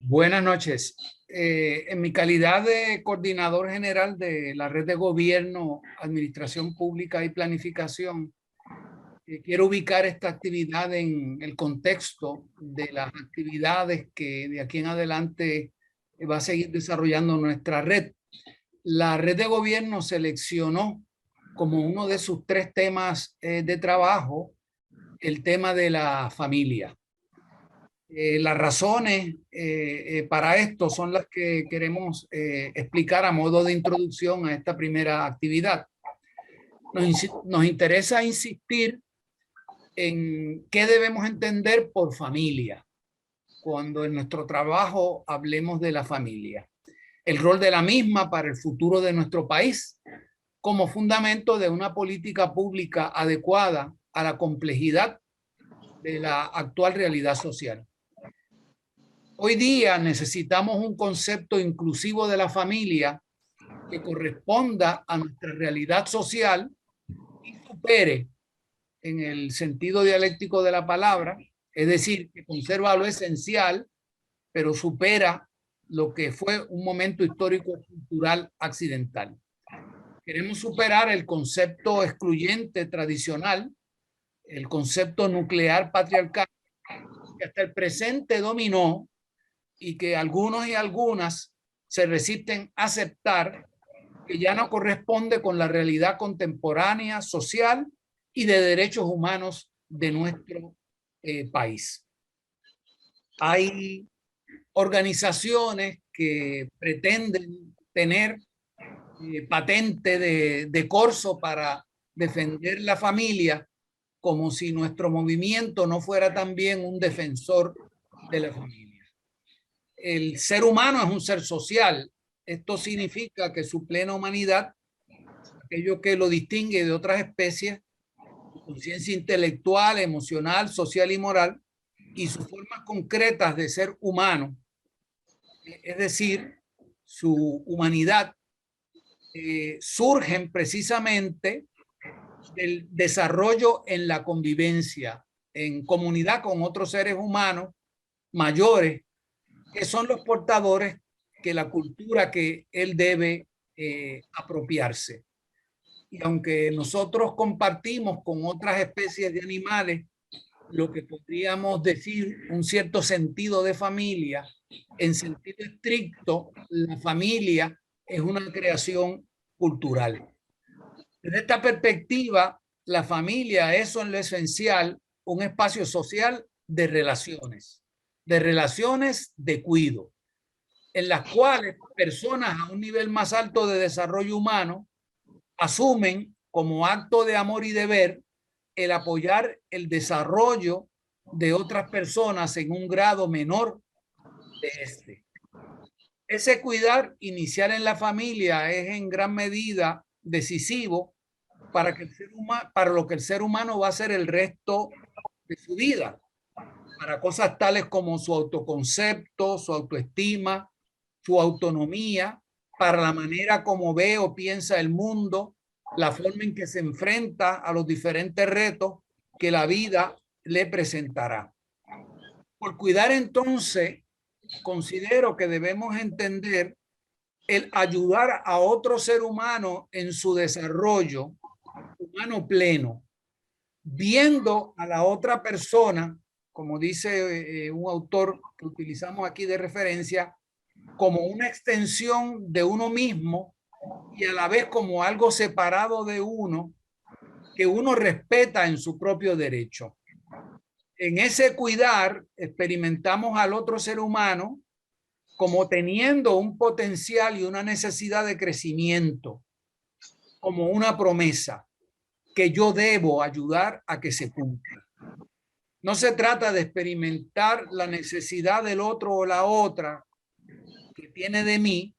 Buenas noches. En mi calidad de coordinador general de la Red de Gobierno, Administración Pública y Planificación, quiero ubicar esta actividad en el contexto de las actividades que de aquí en adelante va a seguir desarrollando nuestra red. La Red de Gobierno seleccionó como uno de sus tres temas de trabajo el tema de la familia. Las razones para esto son las que queremos explicar a modo de introducción a esta primera actividad. Nos interesa insistir en qué debemos entender por familia cuando en nuestro trabajo hablemos de la familia. El rol de la misma para el futuro de nuestro país como fundamento de una política pública adecuada a la complejidad de la actual realidad social. Hoy día necesitamos un concepto inclusivo de la familia que corresponda a nuestra realidad social y supere, en el sentido dialéctico de la palabra, es decir, que conserva lo esencial, pero supera lo que fue un momento histórico cultural accidental. Queremos superar el concepto excluyente tradicional, el concepto nuclear patriarcal, que hasta el presente dominó y que algunos y algunas se resisten a aceptar, que ya no corresponde con la realidad contemporánea, social y de derechos humanos de nuestro país. Hay organizaciones que pretenden tener patente de corso para defender la familia, como si nuestro movimiento no fuera también un defensor de la familia. El ser humano es un ser social. Esto significa que su plena humanidad, aquello que lo distingue de otras especies, su conciencia intelectual, emocional, social y moral, y sus formas concretas de ser humano, es decir, su humanidad, surgen precisamente del desarrollo en la convivencia, en comunidad con otros seres humanos mayores, que son los portadores que la cultura que él debe apropiarse. Y aunque nosotros compartimos con otras especies de animales lo que podríamos decir un cierto sentido de familia, en sentido estricto, la familia es una creación cultural. Desde esta perspectiva, la familia es en lo esencial un espacio social de relaciones de cuidado, en las cuales personas a un nivel más alto de desarrollo humano asumen como acto de amor y deber el apoyar el desarrollo de otras personas en un grado menor de este. Ese cuidar inicial en la familia es en gran medida decisivo para lo que el ser humano va a hacer el resto de su vida, para cosas tales como su autoconcepto, su autoestima, su autonomía, para la manera como ve o piensa el mundo, la forma en que se enfrenta a los diferentes retos que la vida le presentará. Por cuidar entonces, considero que debemos entender el ayudar a otro ser humano en su desarrollo humano pleno, viendo a la otra persona, como dice un autor que utilizamos aquí de referencia, como una extensión de uno mismo y a la vez como algo separado de uno que uno respeta en su propio derecho. En ese cuidar experimentamos al otro ser humano como teniendo un potencial y una necesidad de crecimiento, como una promesa que yo debo ayudar a que se cumpla. No se trata de experimentar la necesidad del otro o la otra que tiene de mí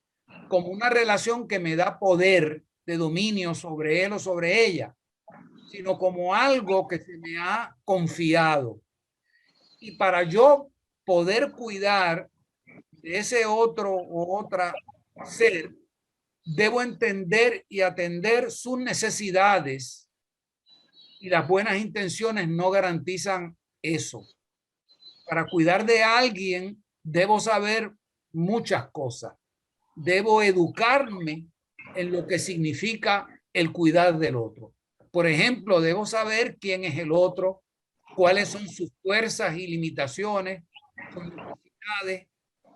como una relación que me da poder de dominio sobre él o sobre ella, sino como algo que se me ha confiado. Y para yo poder cuidar de ese otro o otra ser, debo entender y atender sus necesidades, y las buenas intenciones no garantizan eso. Para cuidar de alguien debo saber muchas cosas. Debo educarme en lo que significa el cuidar del otro. Por ejemplo, debo saber quién es el otro, cuáles son sus fuerzas y limitaciones, sus necesidades,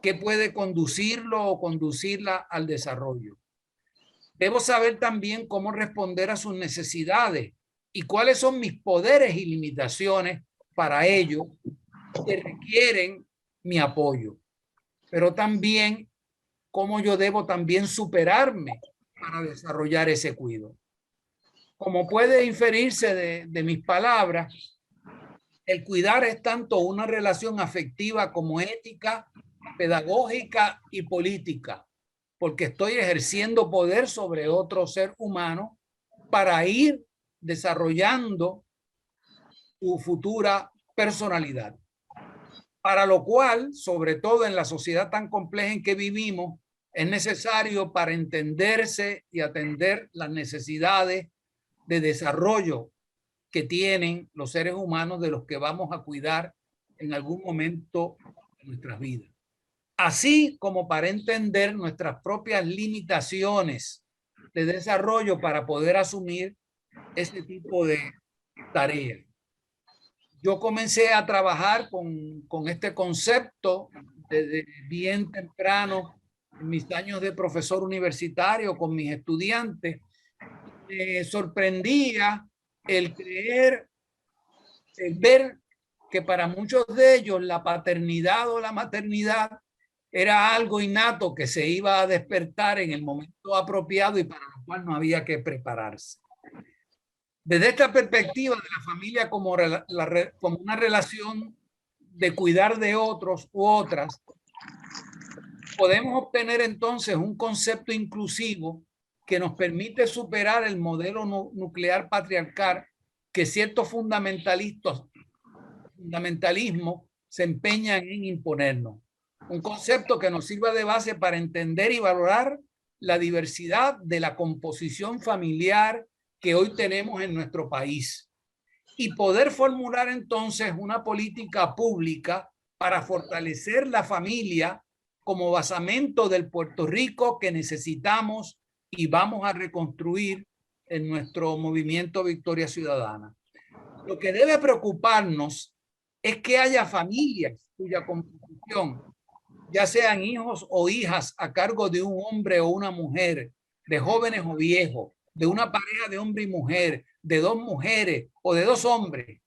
qué puede conducirlo o conducirla al desarrollo. Debo saber también cómo responder a sus necesidades y cuáles son mis poderes y limitaciones para ello que requieren mi apoyo. Pero también cómo yo debo también superarme para desarrollar ese cuidado. Como puede inferirse de mis palabras, el cuidar es tanto una relación afectiva como ética, pedagógica y política, porque estoy ejerciendo poder sobre otro ser humano para ir desarrollando su futura personalidad. Para lo cual, sobre todo en la sociedad tan compleja en que vivimos, es necesario para entenderse y atender las necesidades de desarrollo que tienen los seres humanos de los que vamos a cuidar en algún momento de nuestras vidas. Así como para entender nuestras propias limitaciones de desarrollo para poder asumir ese tipo de tareas. Yo comencé a trabajar con este concepto desde bien temprano en mis años de profesor universitario con mis estudiantes. Me sorprendía el creer, el ver que para muchos de ellos la paternidad o la maternidad era algo innato que se iba a despertar en el momento apropiado y para lo cual no había que prepararse. Desde esta perspectiva de la familia como, como una relación de cuidar de otros u otras, podemos obtener entonces un concepto inclusivo que nos permite superar el modelo nuclear patriarcal que ciertos fundamentalismos se empeñan en imponernos. Un concepto que nos sirva de base para entender y valorar la diversidad de la composición familiar que hoy tenemos en nuestro país y poder formular entonces una política pública para fortalecer la familia como basamento del Puerto Rico que necesitamos y vamos a reconstruir en nuestro movimiento Victoria Ciudadana. Lo que debe preocuparnos es que haya familias cuya composición, ya sean hijos o hijas a cargo de un hombre o una mujer, de jóvenes o viejos, de una pareja de hombre y mujer, de dos mujeres o de dos hombres,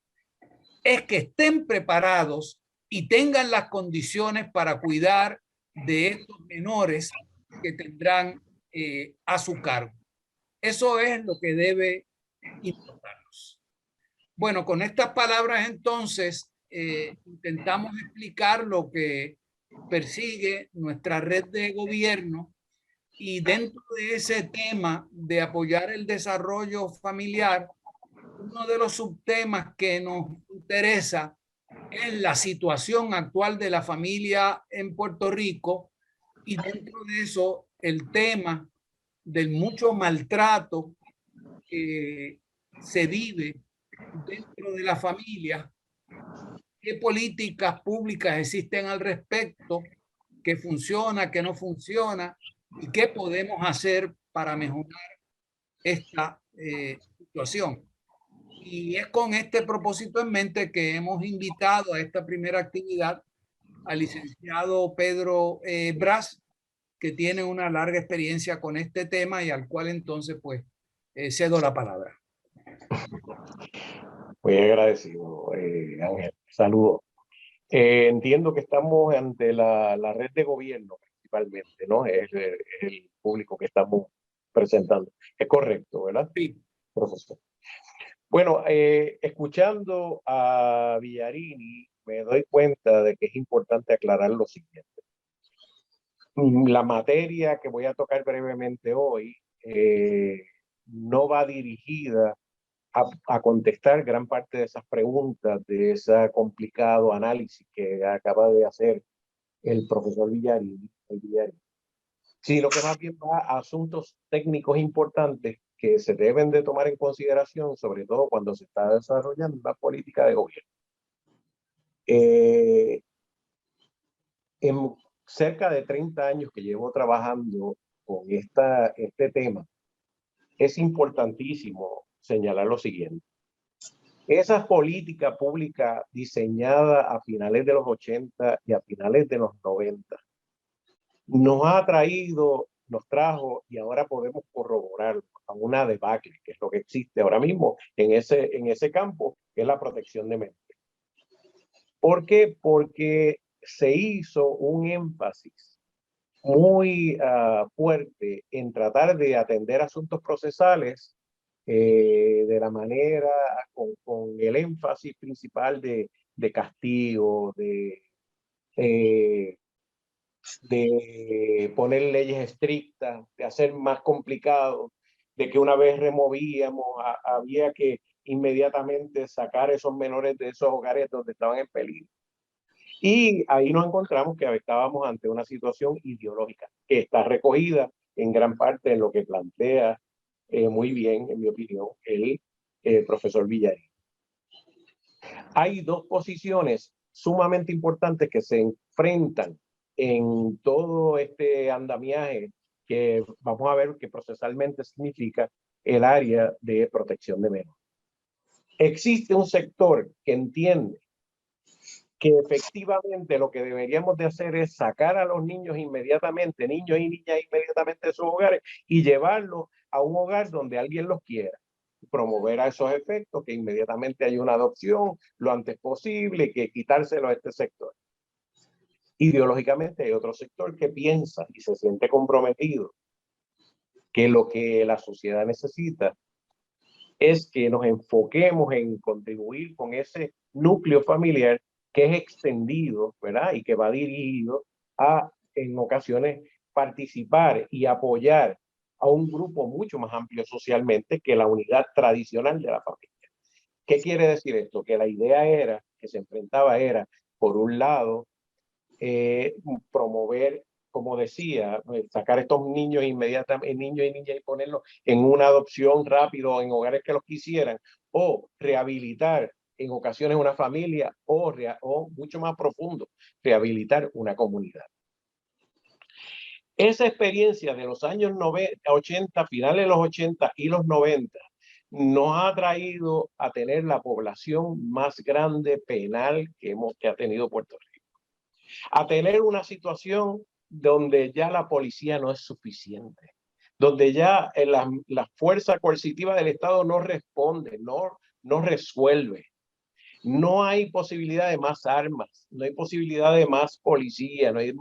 es que estén preparados y tengan las condiciones para cuidar de estos menores que tendrán a su cargo. Eso es lo que debe importarnos. Bueno, con estas palabras entonces intentamos explicar lo que persigue nuestra red de gobierno y dentro de ese tema de apoyar el desarrollo familiar, uno de los subtemas que nos interesa es la situación actual de la familia en Puerto Rico y dentro de eso el tema del mucho maltrato que se vive dentro de la familia, qué políticas públicas existen al respecto, qué funciona, qué no funciona y qué podemos hacer para mejorar esta situación. Y es con este propósito en mente que hemos invitado a esta primera actividad al licenciado Pedro Bras, que tiene una larga experiencia con este tema y al cual entonces pues cedo la palabra. Muy agradecido, Ángel. Saludos. Entiendo que estamos ante la red de gobierno principalmente, ¿no? Es el público que estamos presentando. Es correcto, ¿verdad? Sí. Profesor. Bueno, escuchando a Villarini, me doy cuenta de que es importante aclarar lo siguiente. La materia que voy a tocar brevemente hoy no va dirigida a contestar gran parte de esas preguntas, de ese complicado análisis que acaba de hacer el profesor Villarini, sino que más bien va a asuntos técnicos importantes que se deben de tomar en consideración, sobre todo cuando se está desarrollando una política de gobierno. En cerca de 30 años que llevo trabajando con este tema, es importantísimo señalar lo siguiente. Esa política pública diseñada a finales de los 80 y a finales de los 90 nos trajo, y ahora podemos corroborar, a una debacle, que es lo que existe ahora mismo en ese campo, que es la protección de menores. ¿Por qué? Porque se hizo un énfasis muy fuerte en tratar de atender asuntos procesales de la manera, con el énfasis principal de castigo, de poner leyes estrictas, de hacer más complicado, de que una vez removíamos, había que inmediatamente sacar esos menores de esos hogares donde estaban en peligro. Y ahí nos encontramos que estábamos ante una situación ideológica que está recogida en gran parte en lo que plantea muy bien, en mi opinión, el profesor Villarín. Hay dos posiciones sumamente importantes que se enfrentan en todo este andamiaje que vamos a ver que procesalmente significa el área de protección de menores. Existe un sector que entiende que efectivamente lo que deberíamos de hacer es sacar a los niños inmediatamente, niños y niñas inmediatamente de sus hogares y llevarlos a un hogar donde alguien los quiera. Promover a esos efectos, que inmediatamente haya una adopción lo antes posible, que quitárselo a este sector. Ideológicamente hay otro sector que piensa y se siente comprometido que lo que la sociedad necesita es que nos enfoquemos en contribuir con ese núcleo familiar que es extendido, ¿verdad? Y que va dirigido a, en ocasiones, participar y apoyar a un grupo mucho más amplio socialmente que la unidad tradicional de la familia. ¿Qué quiere decir esto? Que la idea era, que se enfrentaba era, por un lado, promover, como decía, sacar estos niños inmediatamente, niños y niñas, y ponerlos en una adopción rápido en hogares que los quisieran, o rehabilitar en ocasiones una familia, o mucho más profundo, rehabilitar una comunidad. Esa experiencia de los años 80, finales de los 80 y los 90, nos ha traído a tener la población más grande penal que ha tenido Puerto Rico. A tener una situación donde ya la policía no es suficiente, donde ya la fuerza coercitiva del Estado no responde, no resuelve. No hay posibilidad de más armas, no hay posibilidad de más policía, no hay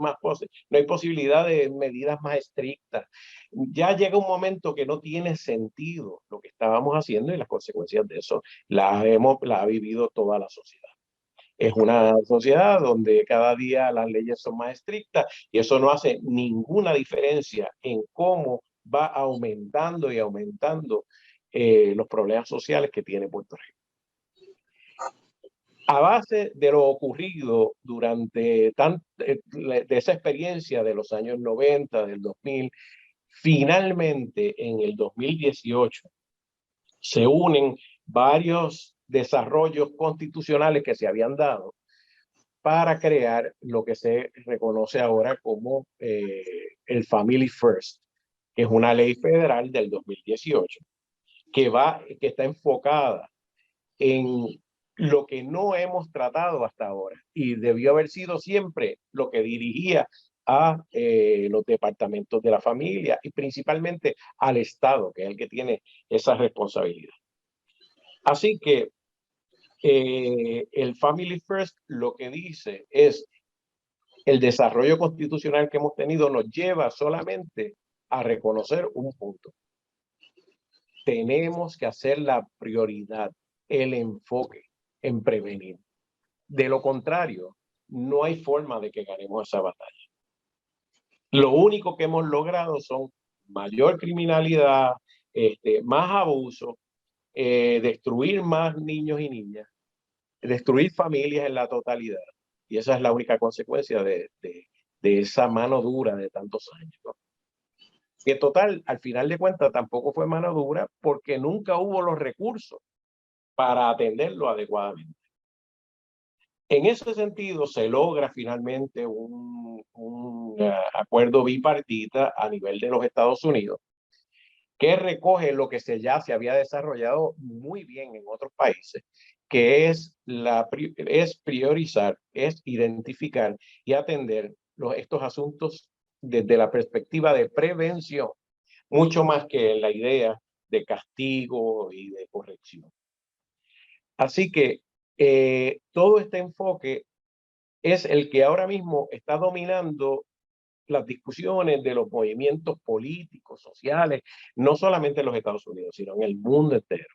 posibilidad de medidas más estrictas. Ya llega un momento que no tiene sentido lo que estábamos haciendo, y las consecuencias de eso las ha vivido toda la sociedad. Es una sociedad donde cada día las leyes son más estrictas, y eso no hace ninguna diferencia en cómo va aumentando y aumentando los problemas sociales que tiene Puerto Rico. A base de lo ocurrido durante de esa experiencia de los años 90, del 2000, finalmente en el 2018 se unen varios desarrollos constitucionales que se habían dado para crear lo que se reconoce ahora como el Family First, que es una ley federal del 2018, que está enfocada en lo que no hemos tratado hasta ahora, y debió haber sido siempre lo que dirigía a los departamentos de la familia y principalmente al Estado, que es el que tiene esa responsabilidad. Así que el Family First lo que dice es: el desarrollo constitucional que hemos tenido nos lleva solamente a reconocer un punto. Tenemos que hacer la prioridad, el enfoque en prevenir. De lo contrario, no hay forma de que ganemos esa batalla. Lo único que hemos logrado son mayor criminalidad, más abuso, destruir más niños y niñas, destruir familias en la totalidad. Y esa es la única consecuencia de esa mano dura de tantos años, ¿no? Y en total, al final de cuentas, tampoco fue mano dura porque nunca hubo los recursos para atenderlo adecuadamente. En ese sentido, se logra finalmente un acuerdo bipartita a nivel de los Estados Unidos que recoge lo que ya se había desarrollado muy bien en otros países, que es, es priorizar, es identificar y atender estos asuntos desde la perspectiva de prevención, mucho más que la idea de castigo y de corrección. Así que todo este enfoque es el que ahora mismo está dominando las discusiones de los movimientos políticos, sociales, no solamente en los Estados Unidos, sino en el mundo entero.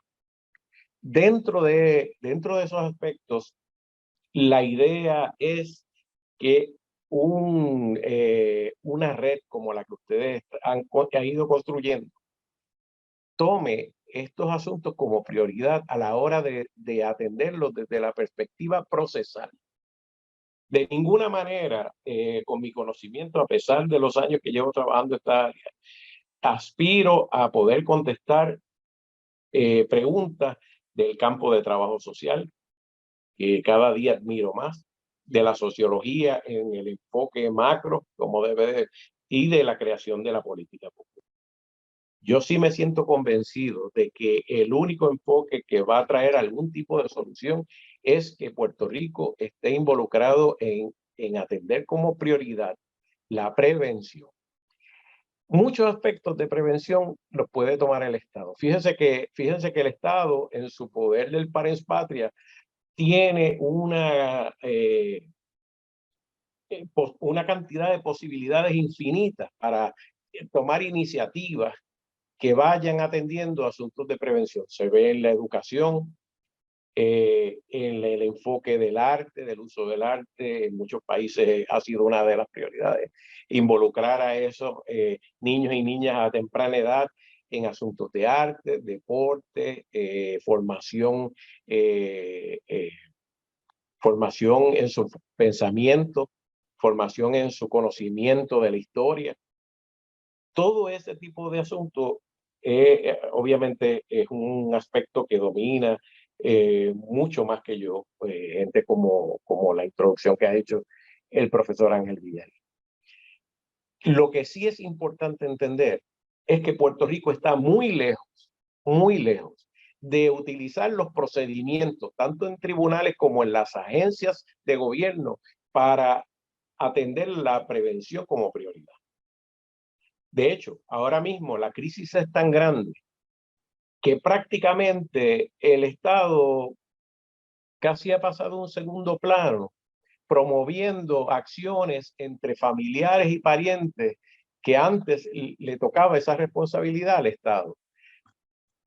Dentro de esos aspectos, la idea es que una red como la que ustedes han ido construyendo tome estos asuntos como prioridad a la hora de atenderlos desde la perspectiva procesal. De ninguna manera, con mi conocimiento, a pesar de los años que llevo trabajando esta área, aspiro a poder contestar preguntas del campo de trabajo social, que cada día admiro más, de la sociología en el enfoque macro, como debe de, y de la creación de la política pública. Yo sí me siento convencido de que el único enfoque que va a traer algún tipo de solución es que Puerto Rico esté involucrado en atender como prioridad la prevención. Muchos aspectos de prevención los puede tomar el Estado. Fíjense que el Estado, en su poder del parens patria, tiene una cantidad de posibilidades infinitas para tomar iniciativas que vayan atendiendo asuntos de prevención. Se ve en la educación, en el enfoque del arte, del uso del arte. En muchos países ha sido una de las prioridades involucrar a esos niños y niñas a temprana edad en asuntos de arte, deporte, formación en su pensamiento, formación en su conocimiento de la historia. Todo ese tipo de asuntos obviamente es un aspecto que domina mucho más que yo, gente como la introducción que ha hecho el profesor Ángel Villar. Lo que sí es importante entender es que Puerto Rico está muy lejos de utilizar los procedimientos, tanto en tribunales como en las agencias de gobierno, para atender la prevención como prioridad. De hecho, ahora mismo la crisis es tan grande que prácticamente el Estado casi ha pasado a un segundo plano, promoviendo acciones entre familiares y parientes que antes le tocaba esa responsabilidad al Estado.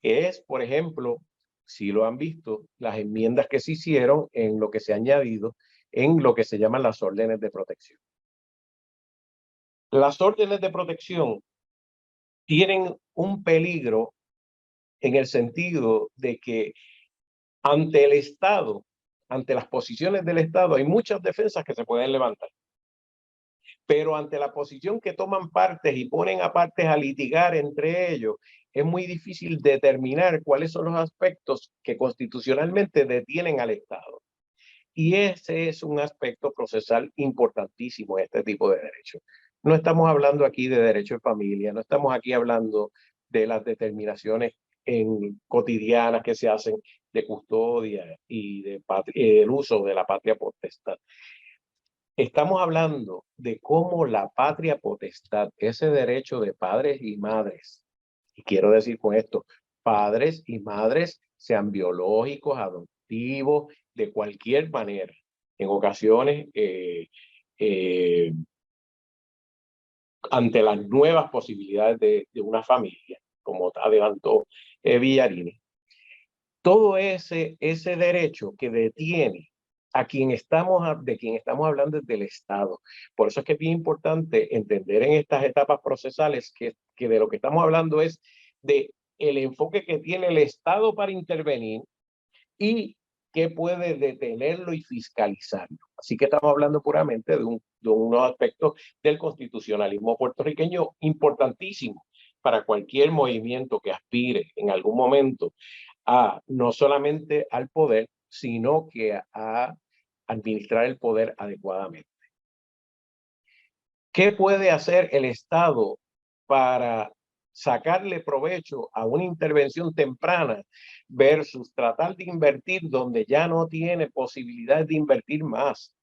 Es, por ejemplo, si lo han visto, las enmiendas que se hicieron en lo que se ha añadido en lo que se llaman las órdenes de protección. Las órdenes de protección tienen un peligro en el sentido de que ante el Estado, ante las posiciones del Estado, hay muchas defensas que se pueden levantar. Pero ante la posición que toman partes y ponen a partes a litigar entre ellos, es muy difícil determinar cuáles son los aspectos que constitucionalmente detienen al Estado. Y ese es un aspecto procesal importantísimo en este tipo de derechos. No estamos hablando aquí de derecho de familia, no estamos aquí hablando de las determinaciones cotidianas que se hacen de custodia y el uso de la patria potestad. Estamos hablando de cómo la patria potestad, ese derecho de padres y madres, y quiero decir con esto, padres y madres, sean biológicos, adoptivos, de cualquier manera, en ocasiones, ante las nuevas posibilidades de una familia, como adelantó Villarini. Todo ese derecho que detiene de quien estamos hablando es del Estado. Por eso es que es bien importante entender en estas etapas procesales que de lo que estamos hablando es de el enfoque que tiene el Estado para intervenir y que puede detenerlo y fiscalizarlo. Así que estamos hablando puramente de unos aspectos del constitucionalismo puertorriqueño importantísimo para cualquier movimiento que aspire en algún momento no solamente al poder, sino que a administrar el poder adecuadamente. ¿Qué puede hacer el Estado para sacarle provecho a una intervención temprana versus tratar de invertir donde ya no tiene posibilidad de invertir más?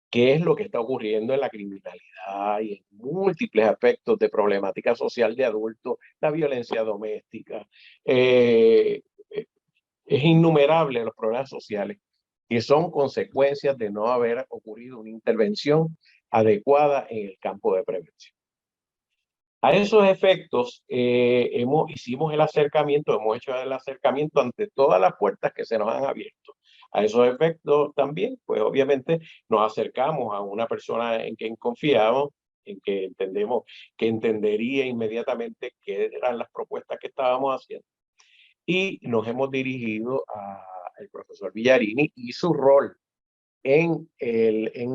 ¿Qué es lo que está ocurriendo en la criminalidad y en múltiples aspectos de problemática social de adultos, la violencia doméstica? Es innumerable los problemas sociales que son consecuencias de no haber ocurrido una intervención adecuada en el campo de prevención. A esos efectos, hicimos el acercamiento, hemos hecho el acercamiento ante todas las puertas que se nos han abierto. A esos efectos también, pues obviamente nos acercamos a una persona en quien confiamos, en que entendemos que entendería inmediatamente qué eran las propuestas que estábamos haciendo. Y nos hemos dirigido al profesor Villarini y su rol en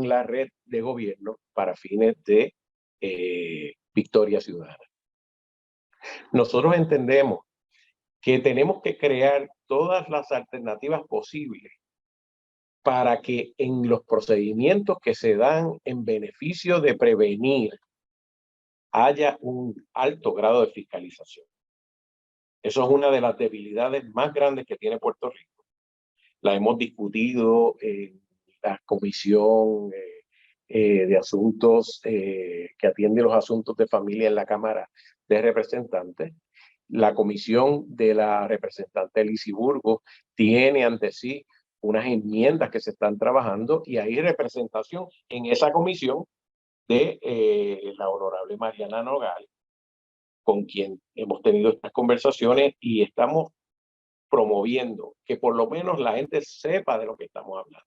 la red de gobierno para fines de Victoria Ciudadana. Nosotros entendemos que tenemos que crear todas las alternativas posibles para que en los procedimientos que se dan en beneficio de prevenir haya un alto grado de fiscalización. Eso es una de las debilidades más grandes que tiene Puerto Rico. La hemos discutido en la Comisión de Asuntos que atiende los asuntos de familia en la Cámara de Representantes. La comisión de la representante Lizy Burgos tiene ante sí unas enmiendas que se están trabajando y hay representación en esa comisión de la honorable Mariana Nogal, con quien hemos tenido estas conversaciones y estamos promoviendo que por lo menos la gente sepa de lo que estamos hablando.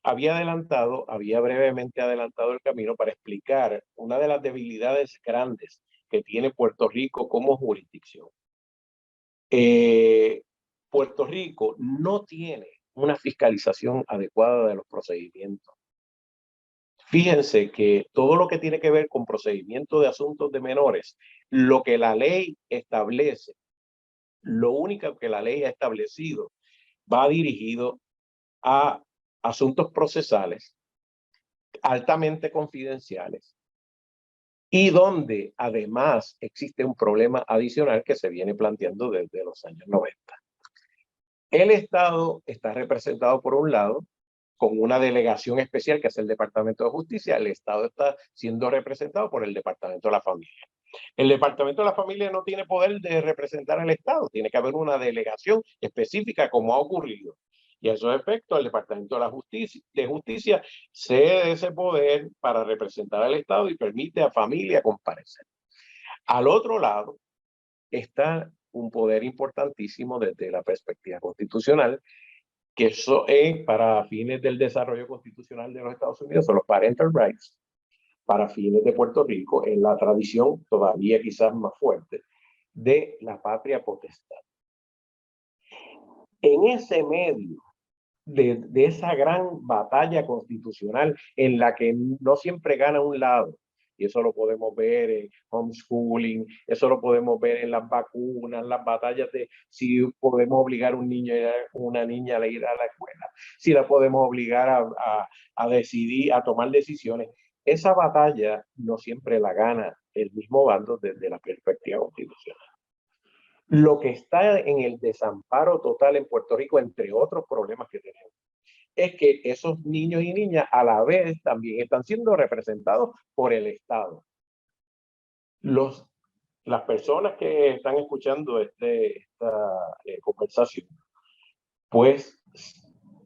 Había brevemente adelantado el camino para explicar una de las debilidades grandes que tiene Puerto Rico como jurisdicción. Puerto Rico no tiene una fiscalización adecuada de los procedimientos. Fíjense que todo lo que tiene que ver con procedimientos de asuntos de menores, lo que la ley establece, lo único que la ley ha establecido, va dirigido a asuntos procesales altamente confidenciales y donde además existe un problema adicional que se viene planteando desde los años 90. El Estado está representado por un lado con una delegación especial que es el Departamento de Justicia. El Estado está siendo representado por el Departamento de la Familia. El Departamento de la Familia no tiene poder de representar al Estado, tiene que haber una delegación específica como ha ocurrido. Y a esos efectos, el Departamento de la Justicia cede ese poder para representar al Estado y permite a familia comparecer. Al otro lado está un poder importantísimo desde la perspectiva constitucional, que eso es para fines del desarrollo constitucional de los Estados Unidos, son los parental rights. Para fines de Puerto Rico, en la tradición todavía quizás más fuerte de la patria potestad. En ese medio de esa gran batalla constitucional en la que no siempre gana un lado, y eso lo podemos ver en homeschooling, eso lo podemos ver en las vacunas, las batallas de si podemos obligar a un niño o una niña a ir a la escuela, si la podemos obligar a decidir, a tomar decisiones. Esa batalla no siempre la gana el mismo bando desde la perspectiva constitucional. Lo que está en el desamparo total en Puerto Rico, entre otros problemas que tenemos, es que esos niños y niñas a la vez también están siendo representados por el Estado. Las personas que están escuchando esta conversación, pues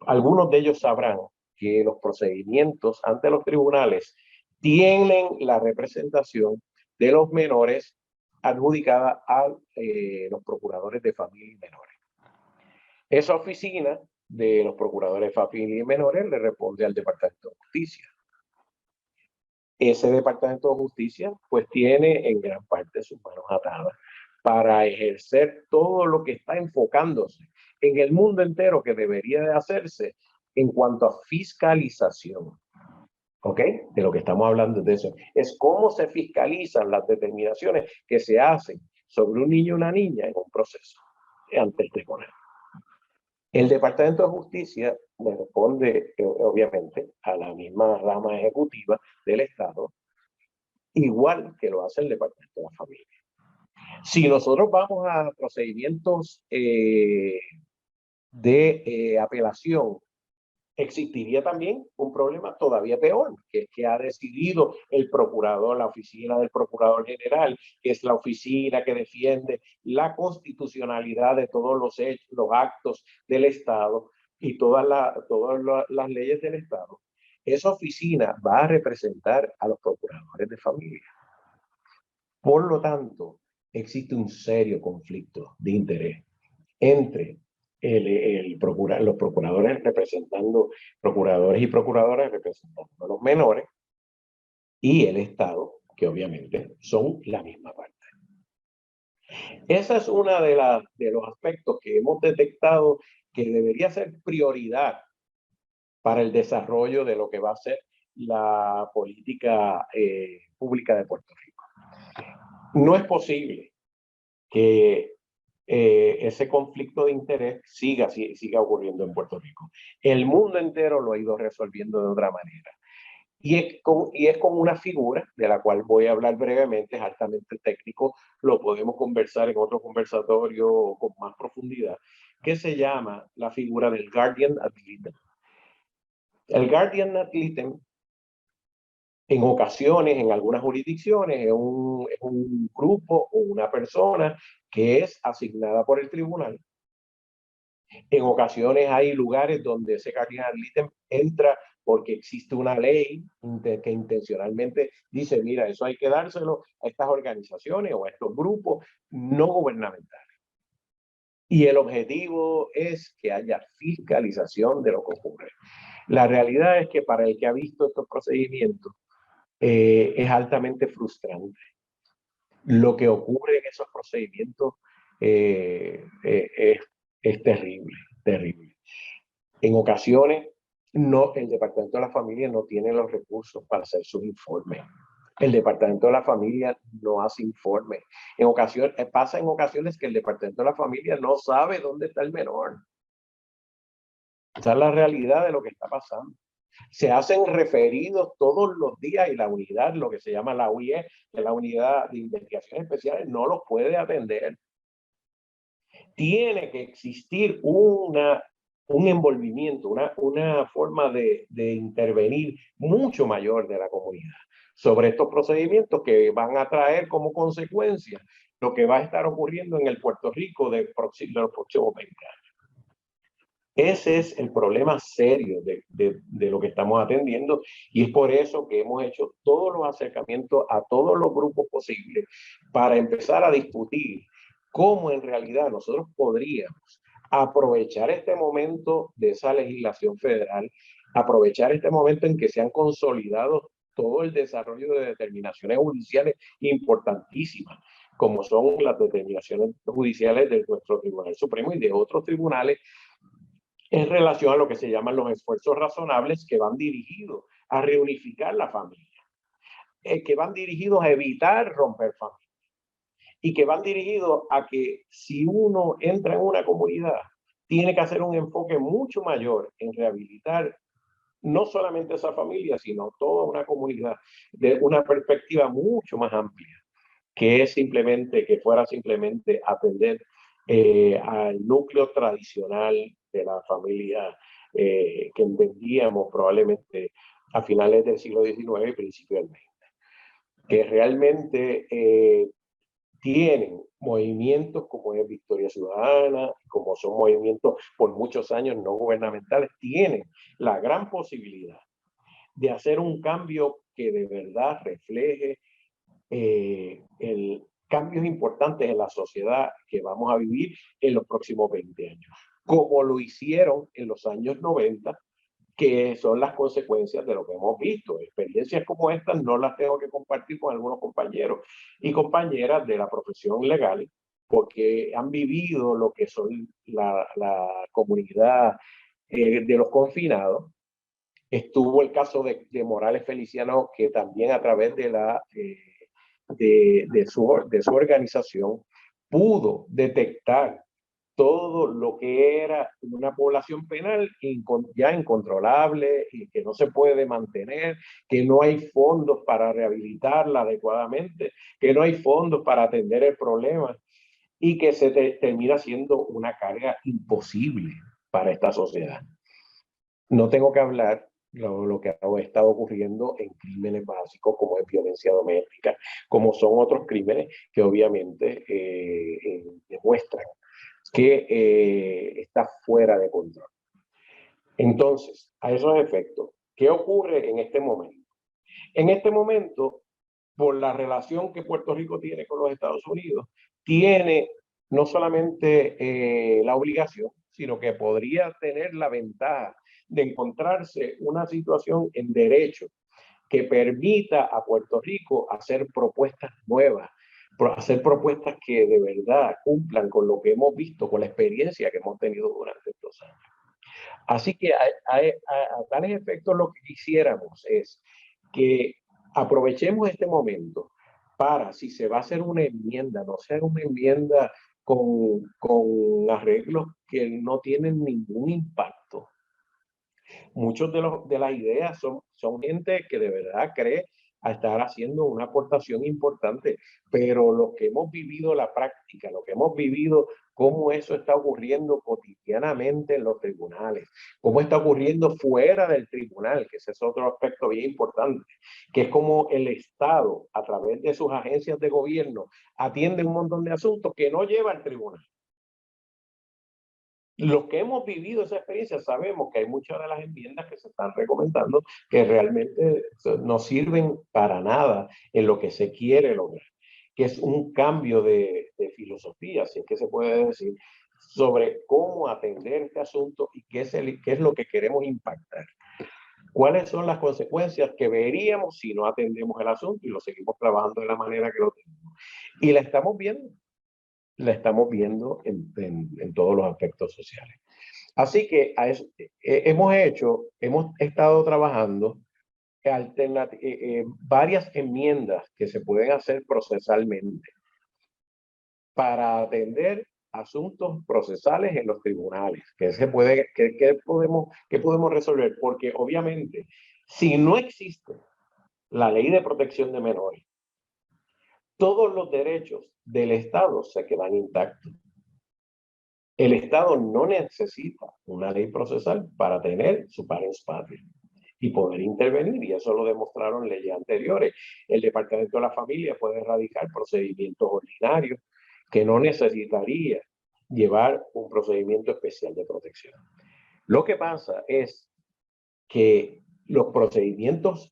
algunos de ellos sabrán que los procedimientos ante los tribunales tienen la representación de los menores adjudicada a los procuradores de familia y menores. Esa oficina de los procuradores de familia y menores le responde al Departamento de Justicia. Ese Departamento de Justicia pues tiene en gran parte sus manos atadas para ejercer todo lo que está enfocándose en el mundo entero que debería de hacerse en cuanto a fiscalización. ¿Ok? De lo que estamos hablando de eso. Es cómo se fiscalizan las determinaciones que se hacen sobre un niño o una niña en un proceso ante el tribunal. El Departamento de Justicia le responde, obviamente, a la misma rama ejecutiva del Estado, igual que lo hace el Departamento de la Familia. Si nosotros vamos a procedimientos de apelación, existiría también un problema todavía peor, que ha decidido el procurador, la oficina del procurador general, que es la oficina que defiende la constitucionalidad de todos los hechos, los actos del Estado y todas las leyes del Estado. Esa oficina va a representar a los procuradores de familia. Por lo tanto, existe un serio conflicto de interés entre los procuradores representando, procuradores y procuradoras representando a los menores y el Estado, que obviamente son la misma parte. Esa es una de los aspectos que hemos detectado que debería ser prioridad para el desarrollo de lo que va a ser la política pública de Puerto Rico. No es posible que ese conflicto de interés siga ocurriendo en Puerto Rico. El mundo entero lo ha ido resolviendo de otra manera. Y es con una figura de la cual voy a hablar brevemente, es altamente técnico, lo podemos conversar en otro conversatorio con más profundidad, que se llama la figura del guardian ad litem. El guardian ad litem, en ocasiones, en algunas jurisdicciones, es un grupo o una persona que es asignada por el tribunal. En ocasiones hay lugares donde ese guardian ad litem entra porque existe una ley que intencionalmente dice, mira, eso hay que dárselo a estas organizaciones o a estos grupos no gubernamentales. Y el objetivo es que haya fiscalización de lo que ocurre. La realidad es que para el que ha visto estos procedimientos, es altamente frustrante. Lo que ocurre en esos procedimientos es terrible, terrible. En ocasiones, el Departamento de la Familia no tiene los recursos para hacer sus informes. El Departamento de la Familia no hace informes. Pasa en ocasiones que el Departamento de la Familia no sabe dónde está el menor. Esa es la realidad de lo que está pasando. Se hacen referidos todos los días y la unidad, lo que se llama la UIE, que es la Unidad de Investigaciones Especiales, no los puede atender. Tiene que existir un envolvimiento, una forma de intervenir mucho mayor de la comunidad sobre estos procedimientos que van a traer como consecuencia lo que va a estar ocurriendo en el Puerto Rico de los próximos 20 años. Ese es el problema serio de lo que estamos atendiendo y es por eso que hemos hecho todos los acercamientos a todos los grupos posibles para empezar a discutir cómo en realidad nosotros podríamos aprovechar este momento de esa legislación federal, aprovechar este momento en que se han consolidado todo el desarrollo de determinaciones judiciales importantísimas, como son las determinaciones judiciales de nuestro Tribunal Supremo y de otros tribunales, en relación a lo que se llaman los esfuerzos razonables que van dirigidos a reunificar la familia, que van dirigidos a evitar romper familia y que van dirigidos a que si uno entra en una comunidad, tiene que hacer un enfoque mucho mayor en rehabilitar no solamente esa familia, sino toda una comunidad de una perspectiva mucho más amplia, que fuera simplemente atender al núcleo tradicional de la familia que entendíamos probablemente a finales del siglo XIX y principios del XX, que realmente tienen movimientos como es Victoria Ciudadana, como son movimientos por muchos años no gubernamentales, tienen la gran posibilidad de hacer un cambio que de verdad refleje cambios importantes en la sociedad que vamos a vivir en los próximos 20 años, como lo hicieron en los años 90, que son las consecuencias de lo que hemos visto. Experiencias como estas no las tengo que compartir con algunos compañeros y compañeras de la profesión legal, porque han vivido lo que son la comunidad de los confinados. Estuvo el caso de Morales Feliciano, que también a través de su organización pudo detectar todo lo que era una población penal ya incontrolable y que no se puede mantener, que no hay fondos para rehabilitarla adecuadamente, que no hay fondos para atender el problema y que se termina siendo una carga imposible para esta sociedad. No tengo que hablar lo que ha estado ocurriendo en crímenes básicos como es violencia doméstica, como son otros crímenes que obviamente demuestran que está fuera de control. Entonces, a esos efectos, ¿qué ocurre en este momento? En este momento, por la relación que Puerto Rico tiene con los Estados Unidos, tiene no solamente la obligación, sino que podría tener la ventaja de encontrarse una situación en derecho que permita a Puerto Rico hacer propuestas nuevas, hacer propuestas que de verdad cumplan con lo que hemos visto, con la experiencia que hemos tenido durante estos años. Así que a tales efectos lo que quisiéramos es que aprovechemos este momento para, si se va a hacer una enmienda, no sea una enmienda con arreglos que no tienen ningún impacto. Muchos de las ideas son gente que de verdad cree a estar haciendo una aportación importante, pero lo que hemos vivido la práctica, lo que hemos vivido, cómo eso está ocurriendo cotidianamente en los tribunales, cómo está ocurriendo fuera del tribunal, que ese es otro aspecto bien importante, que es como el Estado, a través de sus agencias de gobierno, atiende un montón de asuntos que no lleva al tribunal. Los que hemos vivido esa experiencia sabemos que hay muchas de las enmiendas que se están recomendando que realmente no sirven para nada en lo que se quiere lograr, que es un cambio de filosofía, si es que se puede decir, sobre cómo atender este asunto y qué es lo que queremos impactar. ¿Cuáles son las consecuencias que veríamos si no atendemos el asunto y lo seguimos trabajando de la manera que lo tenemos? Y la estamos viendo. La estamos viendo en todos los aspectos sociales. Así que hemos estado trabajando varias enmiendas que se pueden hacer procesalmente para atender asuntos procesales en los tribunales. ¿Qué podemos resolver? Porque obviamente, si no existe la ley de protección de menores, todos los derechos del Estado se quedan intactos. El Estado no necesita una ley procesal para tener su parens patriae y poder intervenir, y eso lo demostraron leyes anteriores. El Departamento de la Familia puede erradicar procedimientos ordinarios que no necesitaría llevar un procedimiento especial de protección. Lo que pasa es que los procedimientos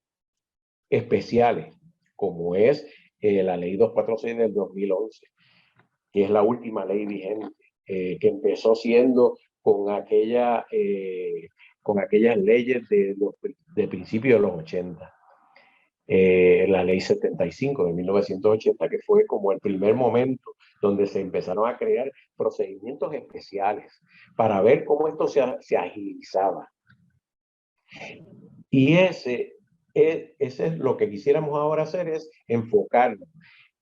especiales, como es la ley 246 del 2011, que es la última ley vigente, que empezó siendo con aquellas leyes de principios de los 80. La ley 75 de 1980, que fue como el primer momento donde se empezaron a crear procedimientos especiales para ver cómo esto se agilizaba. Y ese es lo que quisiéramos ahora hacer, es enfocarnos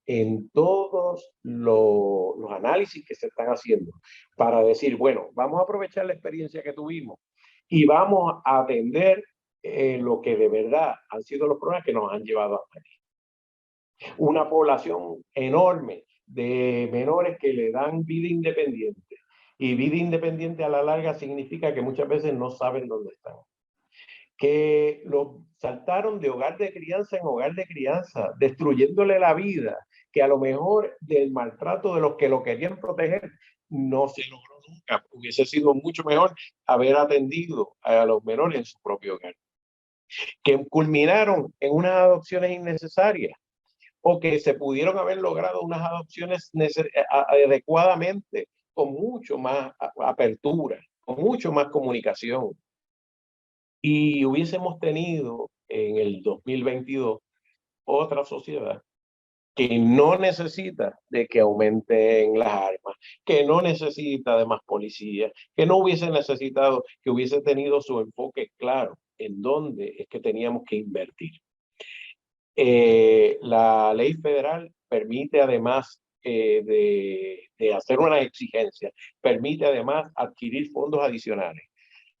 en todos los análisis que se están haciendo para decir, bueno, vamos a aprovechar la experiencia que tuvimos y vamos a atender lo que de verdad han sido los problemas que nos han llevado hasta aquí. Una población enorme de menores que le dan vida independiente, y vida independiente a la larga significa que muchas veces no saben dónde están, que los saltaron de hogar de crianza en hogar de crianza, destruyéndole la vida, que a lo mejor del maltrato de los que lo querían proteger no se logró nunca. Hubiese sido mucho mejor haber atendido a los menores en su propio hogar, que culminaron en unas adopciones innecesarias, o que se pudieron haber logrado unas adopciones adecuadamente, con mucho más apertura, con mucho más comunicación. Y hubiésemos tenido en el 2022 otra sociedad que no necesita de que aumenten las armas, que no necesita de más policías, que no hubiese necesitado, que hubiese tenido su enfoque claro en dónde es que teníamos que invertir. La ley federal permite además de hacer unas exigencias, permite además adquirir fondos adicionales,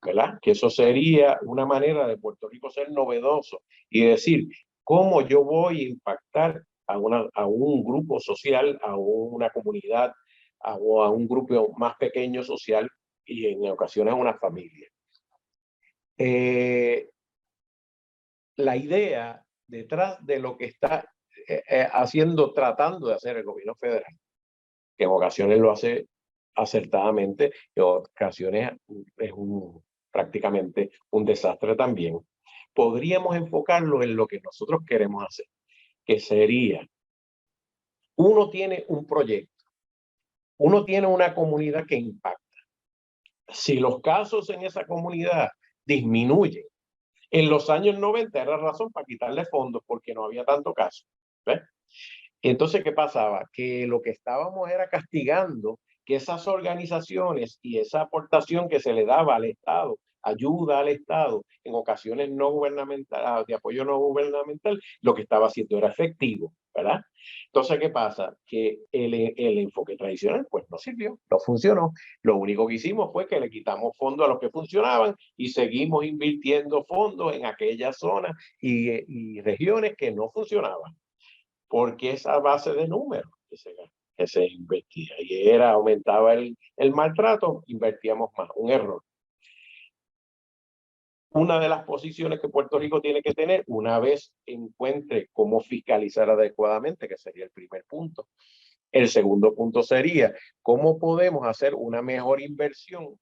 ¿verdad? Que eso sería una manera de Puerto Rico ser novedoso y decir, ¿cómo yo voy a impactar a un grupo social, a una comunidad, o a un grupo más pequeño social y en ocasiones a una familia? La idea detrás de lo que está tratando de hacer el gobierno federal, que en ocasiones lo hace acertadamente, en ocasiones es prácticamente un desastre también, podríamos enfocarlo en lo que nosotros queremos hacer, que sería, uno tiene un proyecto, uno tiene una comunidad que impacta. Si los casos en esa comunidad disminuyen, en los años 90 era razón para quitarle fondos porque no había tanto caso. ¿Ves? Entonces, ¿qué pasaba? Que lo que estábamos era castigando que esas organizaciones y esa aportación que se le daba al Estado, ayuda al Estado, en ocasiones no gubernamentales, de apoyo no gubernamental, lo que estaba haciendo era efectivo, ¿verdad? Entonces, ¿qué pasa? Que el enfoque tradicional, pues no sirvió, no funcionó. Lo único que hicimos fue que le quitamos fondos a los que funcionaban y seguimos invirtiendo fondos en aquellas zonas y regiones que no funcionaban. Porque esa base de números que se invertía y aumentaba el maltrato, invertíamos más, un error. Una de las posiciones que Puerto Rico tiene que tener, una vez encuentre cómo fiscalizar adecuadamente, que sería el primer punto. El segundo punto sería cómo podemos hacer una mejor inversión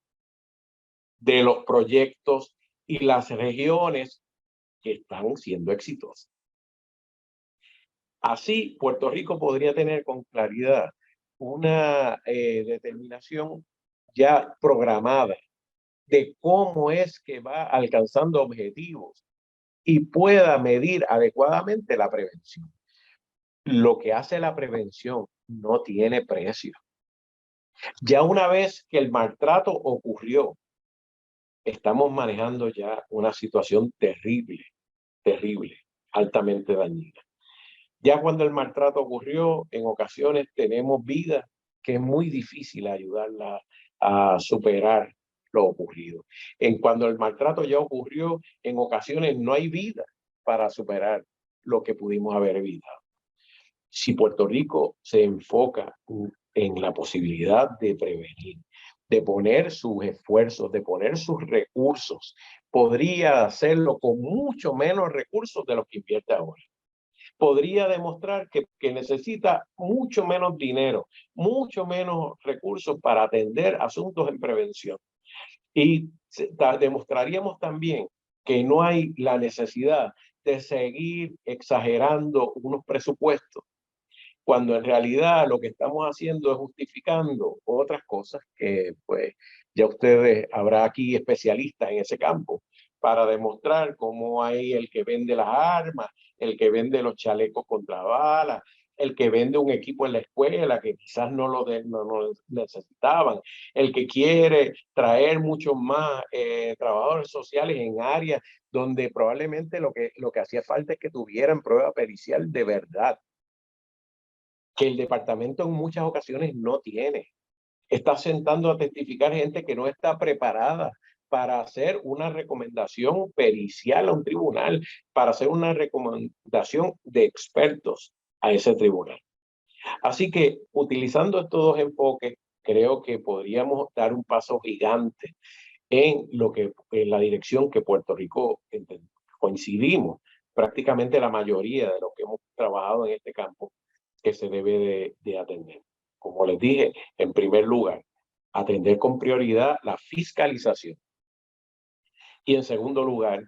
de los proyectos y las regiones que están siendo exitosas. Así, Puerto Rico podría tener con claridad una determinación ya programada de cómo es que va alcanzando objetivos y pueda medir adecuadamente la prevención. Lo que hace la prevención no tiene precio. Ya una vez que el maltrato ocurrió, estamos manejando ya una situación terrible, terrible, altamente dañina. Ya cuando el maltrato ocurrió, en ocasiones tenemos vidas que es muy difícil ayudarla a superar lo ocurrido. Cuando el maltrato ya ocurrió, en ocasiones no hay vida para superar lo que pudimos haber evitado. Si Puerto Rico se enfoca en la posibilidad de prevenir, de poner sus esfuerzos, de poner sus recursos, podría hacerlo con mucho menos recursos de los que invierte ahora. Podría demostrar que necesita mucho menos dinero, mucho menos recursos para atender asuntos en prevención. Y demostraríamos también que no hay la necesidad de seguir exagerando unos presupuestos, cuando en realidad lo que estamos haciendo es justificando otras cosas que pues ya ustedes habrá aquí especialistas en ese campo para demostrar cómo hay el que vende las armas, el que vende los chalecos contra balas, el que vende un equipo en la escuela que quizás no lo necesitaban, el que quiere traer muchos más trabajadores sociales en áreas donde probablemente lo que hacía falta es que tuvieran prueba pericial de verdad, que el departamento en muchas ocasiones no tiene. Está sentando a testificar gente que no está preparada para hacer una recomendación pericial a un tribunal, para hacer una recomendación de expertos a ese tribunal. Así que, utilizando estos dos enfoques, creo que podríamos dar un paso gigante en la dirección que Puerto Rico coincidimos, prácticamente la mayoría de los que hemos trabajado en este campo, que se debe de atender. Como les dije, en primer lugar, atender con prioridad la fiscalización. Y en segundo lugar,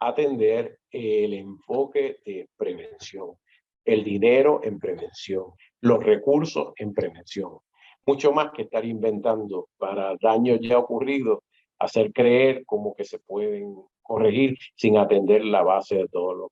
atender el enfoque de prevención, el dinero en prevención, los recursos en prevención. Mucho más que estar inventando para daños ya ocurridos, hacer creer como que se pueden corregir sin atender la base de todos los